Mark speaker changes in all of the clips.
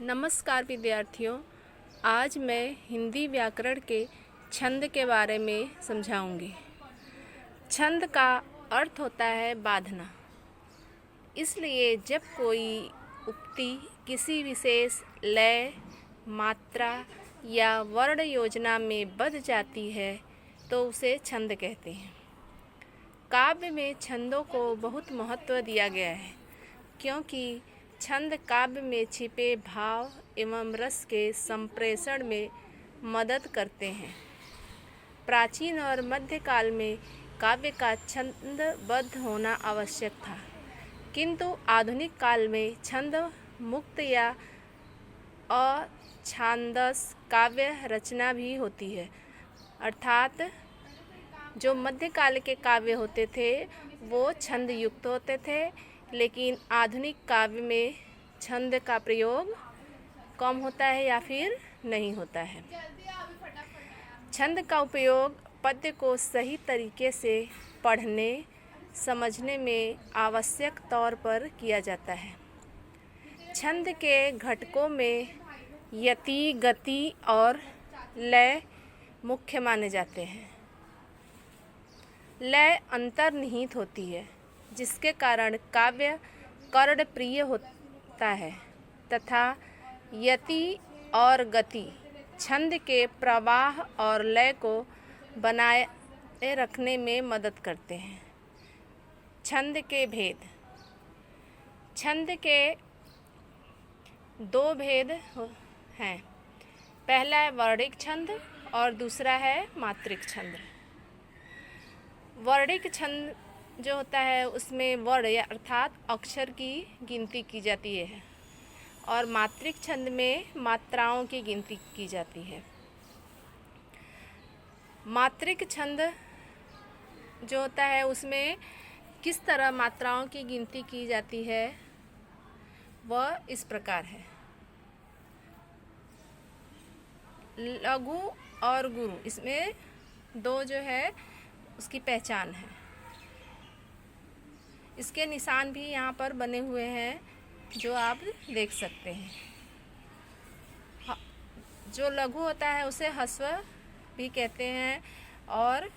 Speaker 1: नमस्कार विद्यार्थियों, आज मैं हिंदी व्याकरण के छंद के बारे में समझाऊंगी। छंद का अर्थ होता है बांधना। इसलिए जब कोई उक्ति किसी विशेष लय, मात्रा या वर्ण योजना में बंध जाती है तो उसे छंद कहते हैं। काव्य में छंदों को बहुत महत्व दिया गया है, क्योंकि छंद काव्य में छिपे भाव एवं रस के संप्रेषण में मदद करते हैं। प्राचीन और मध्यकाल में काव्य का छंदबद्ध होना आवश्यक था, किंतु आधुनिक काल में छंद मुक्त या अछांदस काव्य रचना भी होती है। अर्थात जो मध्यकाल के काव्य होते थे वो छंद युक्त होते थे, लेकिन आधुनिक काव्य में छंद का प्रयोग कम होता है या फिर नहीं होता है। छंद का उपयोग पद्य को सही तरीके से पढ़ने समझने में आवश्यक तौर पर किया जाता है। छंद के घटकों में यति, गति और लय मुख्य माने जाते हैं। लय अंतर्निहित होती है, जिसके कारण काव्य कर्णप्रिय होता है, तथा यति और गति छंद के प्रवाह और लय को बनाए रखने में मदद करते हैं। छंद के भेद। छंद के दो भेद हैं। पहला है वर्णिक छंद और दूसरा है मात्रिक छंद। वर्णिक छंद जो होता है उसमें वर्ण या अर्थात अक्षर की गिनती की जाती है, और मात्रिक छंद में मात्राओं की गिनती की जाती है। मात्रिक छंद जो होता है उसमें किस तरह मात्राओं की गिनती की जाती है वह इस प्रकार है। लघु और गुरु, इसमें दो जो है उसकी पहचान है। इसके निशान भी यहाँ पर बने हुए हैं जो आप देख सकते हैं। जो लघु होता है उसे ह्रस्व भी कहते हैं, और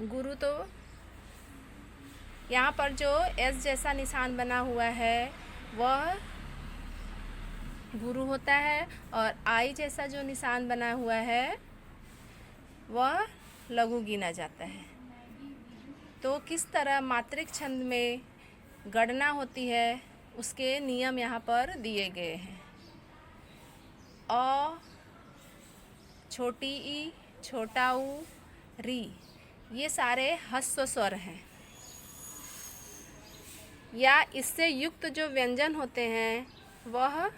Speaker 1: गुरु तो यहाँ पर जो एस जैसा निशान बना हुआ है वह गुरु होता है, और आई जैसा जो निशान बना हुआ है वह लघु गिना जाता है। तो किस तरह मात्रिक छंद में गणना होती है उसके नियम यहाँ पर दिए गए हैं। अ, छोटी ई, छोटा ऊ, री, ये सारे ह्रस्व स्वर हैं, या इससे युक्त जो व्यंजन होते हैं वह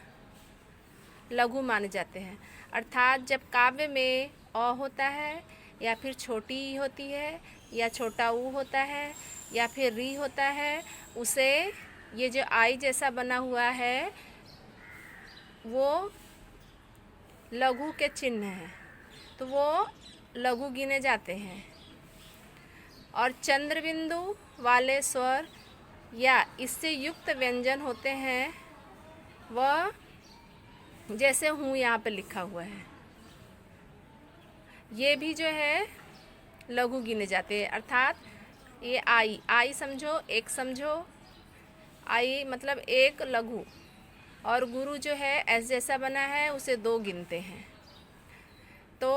Speaker 1: लघु माने जाते हैं। अर्थात जब काव्य में अ होता है या फिर छोटी ई होती है या छोटा ऊ होता है या फिर री होता है, उसे ये जो आई जैसा बना हुआ है वो लघु के चिन्ह हैं, तो वो लघु गिने जाते हैं। और चंद्र बिंदु वाले स्वर या इससे युक्त व्यंजन होते हैं वह जैसे हूँ यहाँ पे लिखा हुआ है, ये भी जो है लघु गिने जाते हैं। अर्थात ये आई समझो, एक समझो, आई मतलब एक लघु, और गुरु जो है एस जैसा बना है उसे दो गिनते हैं। तो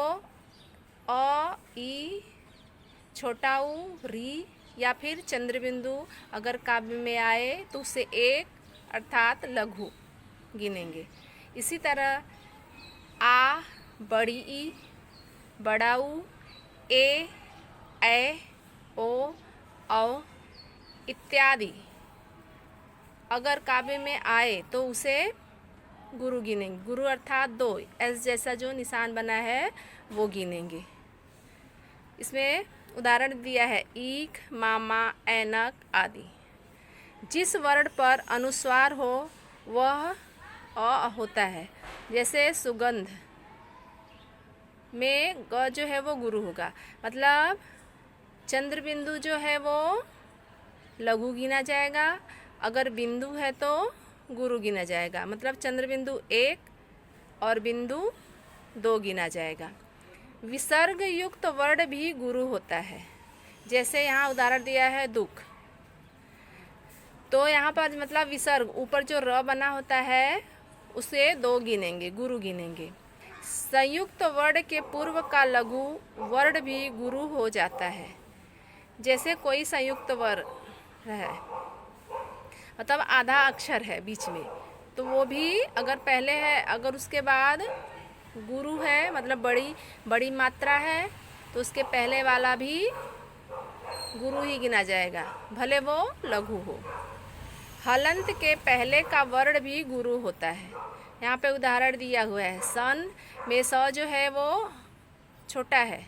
Speaker 1: अ, ई, छोटा ऊ, री या फिर चंद्रबिंदु अगर काव्य में आए तो उसे एक अर्थात लघु गिनेंगे। इसी तरह आ, बड़ी ई, बड़ा ऊ, ए, ओ, औ इत्यादि अगर काव्य में आए तो उसे गुरु गिनेंगे। गुरु अर्थात दो, एस जैसा जो निशान बना है वो गिनेंगे। इसमें उदाहरण दिया है ईख, मामा, ऐनक आदि। जिस वर्ण पर अनुस्वार हो वह अ होता है, जैसे सुगंध में ग जो है वो गुरु होगा। मतलब चंद्र बिंदु जो है वो लघु गिना जाएगा, अगर बिंदु है तो गुरु गिना जाएगा, मतलब चंद्र बिंदु 1 और बिंदु 2 गिना जाएगा। विसर्ग युक्त वर्ण भी गुरु होता है। जैसे यहाँ उदाहरण दिया है दुख, तो यहाँ पर मतलब विसर्ग ऊपर जो र बना होता है उसे 2 गिनेंगे, गुरु गिनेंगे। संयुक्त वर्ण के पूर्व का लघु वर्ण भी गुरु हो जाता है। जैसे कोई संयुक्त वर्ण है, मतलब आधा अक्षर है बीच में, तो वो भी अगर पहले है, अगर उसके बाद गुरु है, मतलब बड़ी मात्रा है, तो उसके पहले वाला भी गुरु ही गिना जाएगा, भले वो लघु हो। हलंत के पहले का वर्ण भी गुरु होता है। यहाँ पे उदाहरण दिया हुआ है, सन में स जो है वो छोटा है,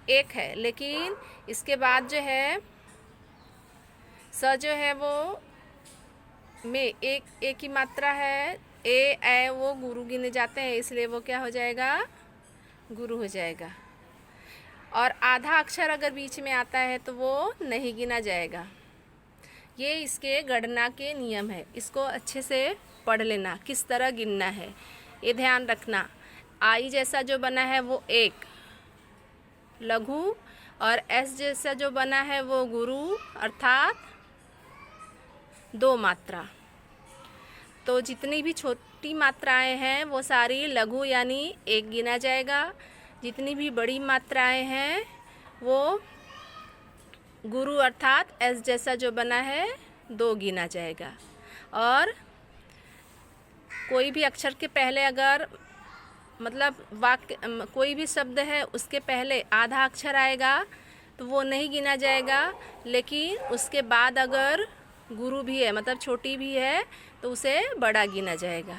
Speaker 1: 1 है, लेकिन इसके बाद जो है स जो है वो में एक ही मात्रा है, ए वो गुरु गिने जाते हैं, इसलिए वो क्या हो जाएगा, गुरु हो जाएगा। और आधा अक्षर अगर बीच में आता है तो वो नहीं गिना जाएगा। ये इसके गणना के नियम है, इसको अच्छे से पढ़ लेना, किस तरह गिनना है ये ध्यान रखना। आई जैसा जो बना है वो 1 लघु, और एस जैसा जो बना है वो गुरु, अर्थात 2 मात्रा। तो जितनी भी छोटी मात्राएं हैं वो सारी लघु यानी 1 गिना जाएगा। जितनी भी बड़ी मात्राएं हैं वो गुरु अर्थात एस जैसा जो बना है 2 गिना जाएगा। और कोई भी अक्षर के पहले अगर मतलब वाक्य कोई भी शब्द है उसके पहले आधा अक्षर आएगा तो वो नहीं गिना जाएगा, लेकिन उसके बाद अगर गुरु भी है, मतलब छोटी भी है, तो उसे बड़ा गिना जाएगा।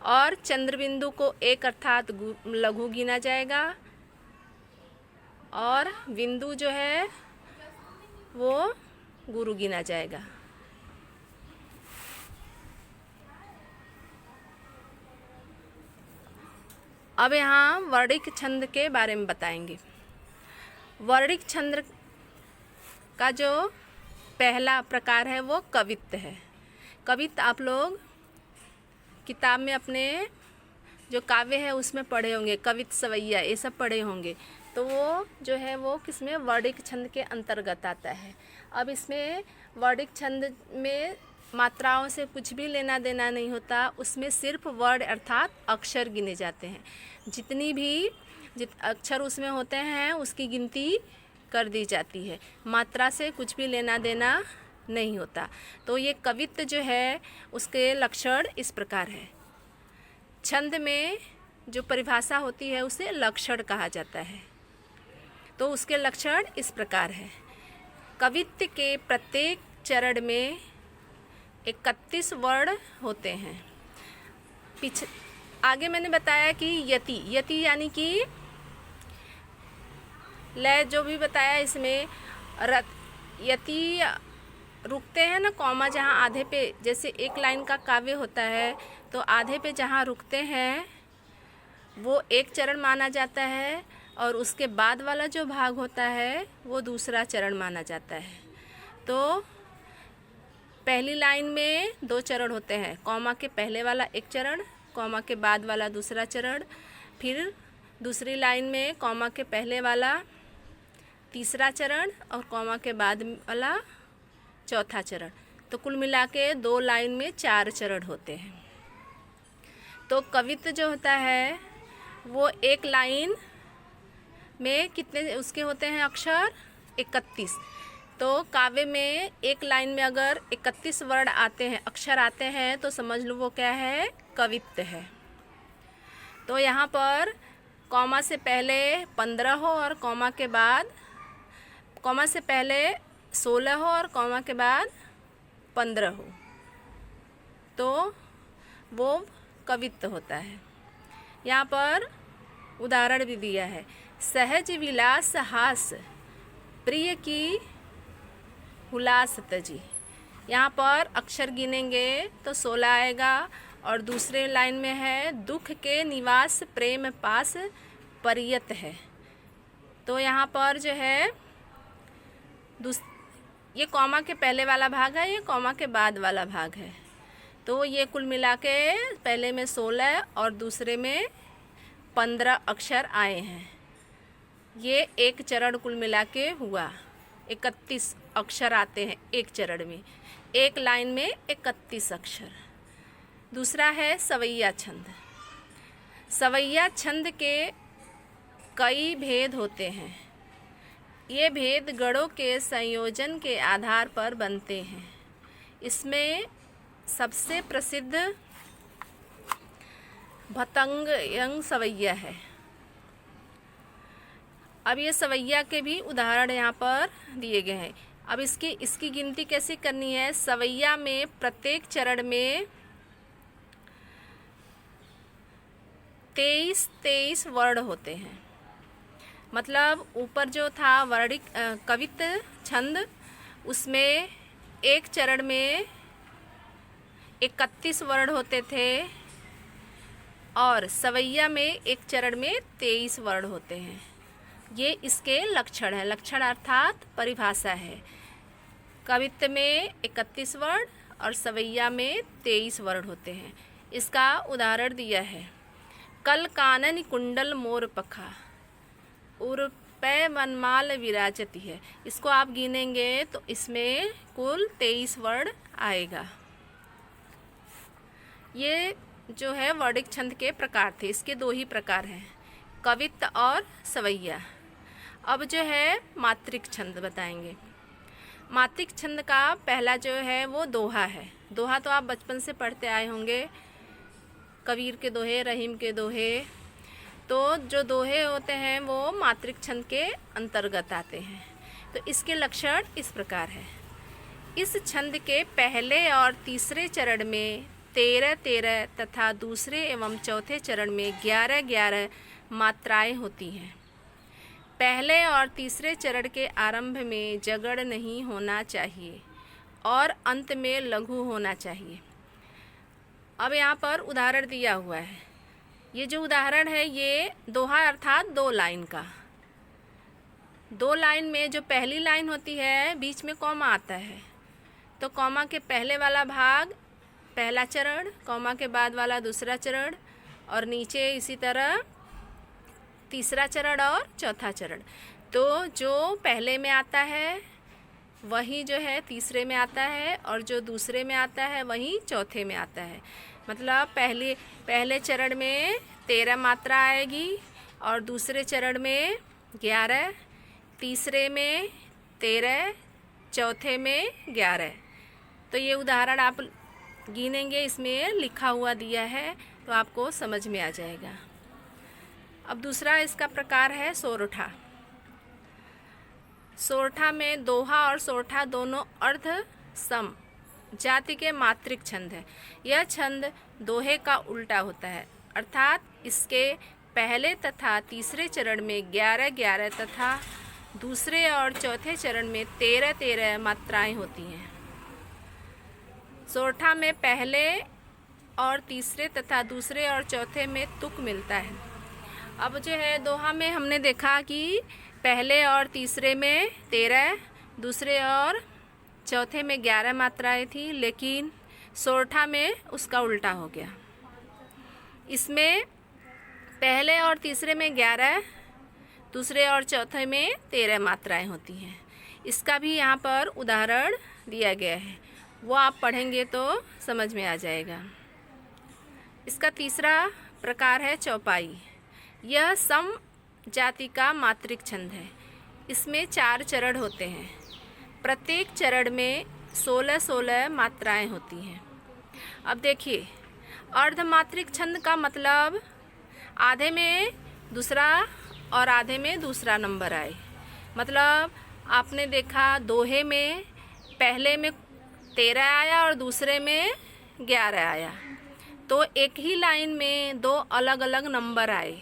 Speaker 1: और चंद्र बिंदु को 1 अर्थात लघु गिना जाएगा, और बिंदु जो है वो गुरु गिना जाएगा। अब यहाँ वर्णिक छंद के बारे में बताएंगे। वर्णिक छंद का जो पहला प्रकार है वो कवित्त है। कवित्त आप लोग किताब में अपने जो काव्य है उसमें पढ़े होंगे, कवित्त सवैया ये सब पढ़े होंगे। तो वो जो है वो किसमें, वर्णिक छंद के अंतर्गत आता है। अब इसमें वर्णिक छंद में मात्राओं से कुछ भी लेना देना नहीं होता, उसमें सिर्फ वर्ण अर्थात अक्षर गिने जाते हैं। जितनी भी अक्षर उसमें होते हैं उसकी गिनती कर दी जाती है, मात्रा से कुछ भी लेना देना नहीं होता। तो ये कवित्त जो है उसके लक्षण इस प्रकार है। छंद में जो परिभाषा होती है उसे लक्षण कहा जाता है। तो उसके लक्षण इस प्रकार है। कवित्त के प्रत्येक चरण में 31 वर्ण होते हैं। आगे मैंने बताया कि यति यानी कि लय जो भी बताया इसमें यति रुकते हैं ना, कॉमा जहाँ आधे पे, जैसे एक लाइन का काव्य होता है तो आधे पे जहाँ रुकते हैं वो एक चरण माना जाता है, और उसके बाद वाला जो भाग होता है वो दूसरा चरण माना जाता है। तो पहली लाइन में 2 चरण होते हैं, कॉमा के पहले वाला 1 चरण, कॉमा के बाद वाला दूसरा चरण, फिर दूसरी लाइन में कॉमा के पहले वाला तीसरा चरण और कॉमा के बाद वाला चौथा चरण। तो कुल मिला के 2 लाइन में 4 चरण होते हैं। तो कवित्त जो होता है वो एक लाइन में कितने उसके होते हैं अक्षर, 31। तो काव्य में एक लाइन में अगर 31 वर्ण आते हैं, अक्षर आते हैं, तो समझ लो वो क्या है, कवित्त है। तो यहाँ पर कॉमा से पहले 15 हो और कॉमा के बाद, कॉमा से पहले 16 हो और कॉमा के बाद 15 हो, तो वो कवित्त होता है। यहाँ पर उदाहरण भी दिया है, सहज विलास हास प्रिय की हुलास तजी। यहाँ पर अक्षर गिनेंगे तो 16 आएगा, और दूसरे लाइन में है दुख के निवास प्रेम पास परियत है। तो यहाँ पर जो है ये कॉमा के पहले वाला भाग है, ये कॉमा के बाद वाला भाग है। तो ये कुल मिला के पहले में 16 और दूसरे में 15 अक्षर आए हैं। ये एक चरण कुल मिला के हुआ। 31 अक्षर आते हैं एक चरण में, एक लाइन में 31 अक्षर। दूसरा है सवैया छंद। सवैया छंद के कई भेद होते हैं। ये भेद गढ़ों के संयोजन के आधार पर बनते हैं। इसमें सबसे प्रसिद्ध भतंगयंग सवैया है। अब ये सवैया के भी उदाहरण यहाँ पर दिए गए हैं। अब इसकी गिनती कैसे करनी है? सवैया में प्रत्येक चरण में 23 वर्ण होते हैं। मतलब ऊपर जो था वर्णिक कवित छंद, उसमें एक चरण में 31 वर्ण होते थे और सवैया में एक चरण में 23 वर्ण होते हैं। ये इसके लक्षण है। लक्षण अर्थात परिभाषा है। कवित्त में 31 वर्ण और सवैया में 23 वर्ण होते हैं। इसका उदाहरण दिया है। कल कानन कुंडल मोर पखा उर्पै वनमाल विराजती है। इसको आप गिनेंगे तो इसमें कुल 23 वर्ण आएगा। ये जो है वर्णिक छंद के प्रकार थे। इसके दो ही प्रकार हैं, कवित्त और सवैया। अब जो है मात्रिक छंद बताएंगे। मात्रिक छंद का पहला जो है वो दोहा है। दोहा तो आप बचपन से पढ़ते आए होंगे, कबीर के दोहे, रहीम के दोहे। तो जो दोहे होते हैं वो मात्रिक छंद के अंतर्गत आते हैं। तो इसके लक्षण इस प्रकार है। इस छंद के पहले और तीसरे चरण में 13 तथा दूसरे एवं चौथे चरण में 11 मात्राएं होती हैं। पहले और तीसरे चरण के आरंभ में जगड़ नहीं होना चाहिए और अंत में लघु होना चाहिए। अब यहाँ पर उदाहरण दिया हुआ है। ये जो उदाहरण है ये दोहा अर्थात 2 लाइन का। 2 लाइन में जो पहली लाइन होती है बीच में कॉमा आता है, तो कॉमा के पहले वाला भाग पहला चरण, कॉमा के बाद वाला दूसरा चरण और नीचे इसी तरह तीसरा चरण और चौथा चरण। तो जो पहले में आता है वही जो है तीसरे में आता है और जो दूसरे में आता है वही चौथे में आता है। मतलब पहले चरण में 13 मात्रा आएगी और दूसरे चरण में 11, तीसरे में 13, चौथे में 11। तो ये उदाहरण आप गिनेंगे, इसमें लिखा हुआ दिया है तो आपको समझ में आ जाएगा। अब दूसरा इसका प्रकार है सोरठा। सोरठा में दोहा और सोरठा दोनों अर्ध सम जाति के मात्रिक छंद है। यह छंद दोहे का उल्टा होता है, अर्थात इसके पहले तथा तीसरे चरण में 11 तथा दूसरे और चौथे चरण में 13 मात्राएं होती हैं। सोरठा में पहले और तीसरे तथा दूसरे और चौथे में तुक मिलता है। अब जो है दोहा में हमने देखा कि पहले और तीसरे में 13, दूसरे और चौथे में 11 मात्राएं थी, लेकिन सोरठा में उसका उल्टा हो गया। इसमें पहले और तीसरे में 11, दूसरे और चौथे में 13 मात्राएं होती हैं। इसका भी यहाँ पर उदाहरण दिया गया है, वो आप पढ़ेंगे तो समझ में आ जाएगा। इसका तीसरा प्रकार है चौपाई। यह सम जाति का मात्रिक छंद है। इसमें 4 चरण होते हैं। प्रत्येक चरण में 16 मात्राएं होती हैं। अब देखिए, अर्धमात्रिक छंद का मतलब आधे में दूसरा और आधे में दूसरा नंबर आए। मतलब आपने देखा दोहे में पहले में 13 आया और दूसरे में 11 आया, तो एक ही लाइन में 2 अलग अलग नंबर आए,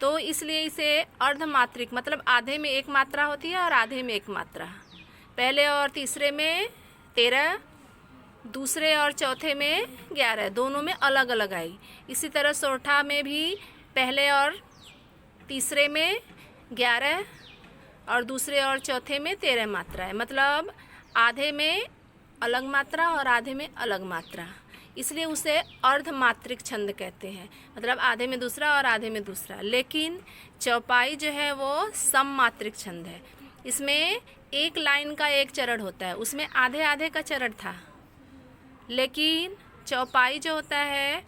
Speaker 1: तो इसलिए इसे अर्धमात्रिक, मतलब आधे में 1 मात्रा होती है और आधे में 1 मात्रा। पहले और तीसरे में 13, दूसरे और चौथे में 11, दोनों में अलग अलग आई। इसी तरह सोरठा में भी पहले और तीसरे में 11 और दूसरे और चौथे में 13 मात्रा है। मतलब आधे में अलग मात्रा और आधे में अलग मात्रा, इसलिए उसे अर्धमात्रिक छंद कहते हैं। मतलब आधे में दूसरा और आधे में दूसरा। लेकिन चौपाई जो है वो सममात्रिक छंद है। इसमें एक लाइन का एक चरण होता है, उसमें आधे आधे का चरण था। लेकिन चौपाई जो होता है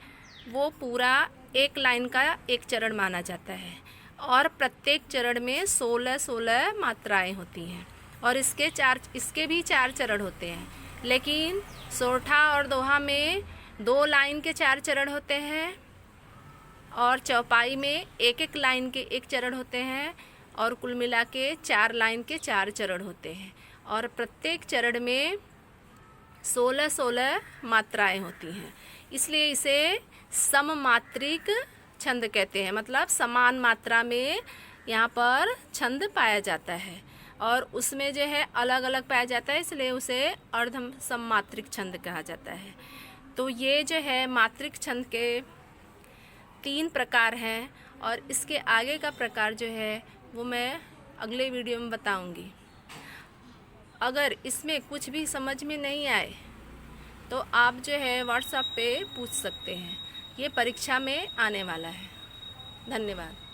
Speaker 1: वो पूरा एक लाइन का एक चरण माना जाता है और प्रत्येक चरण में 16-16 मात्राएं होती हैं और इसके भी 4 चरण होते हैं। लेकिन सोरठा और दोहा में 2 लाइन के 4 चरण होते हैं और चौपाई में एक एक लाइन के 1 चरण होते हैं और कुल मिला के 4 लाइन के 4 चरण होते हैं और प्रत्येक चरण में 16-16 मात्राएं होती हैं। इसलिए इसे सममात्रिक छंद कहते हैं। मतलब समान मात्रा में यहाँ पर छंद पाया जाता है और उसमें जो है अलग अलग पाया जाता है, इसलिए उसे अर्ध सममात्रिक छंद कहा जाता है। तो ये जो है मात्रिक छंद के 3 प्रकार हैं और इसके आगे का प्रकार जो है वो मैं अगले वीडियो में बताऊंगी। अगर इसमें कुछ भी समझ में नहीं आए तो आप जो है व्हाट्सएप पे पूछ सकते हैं। ये परीक्षा में आने वाला है। धन्यवाद।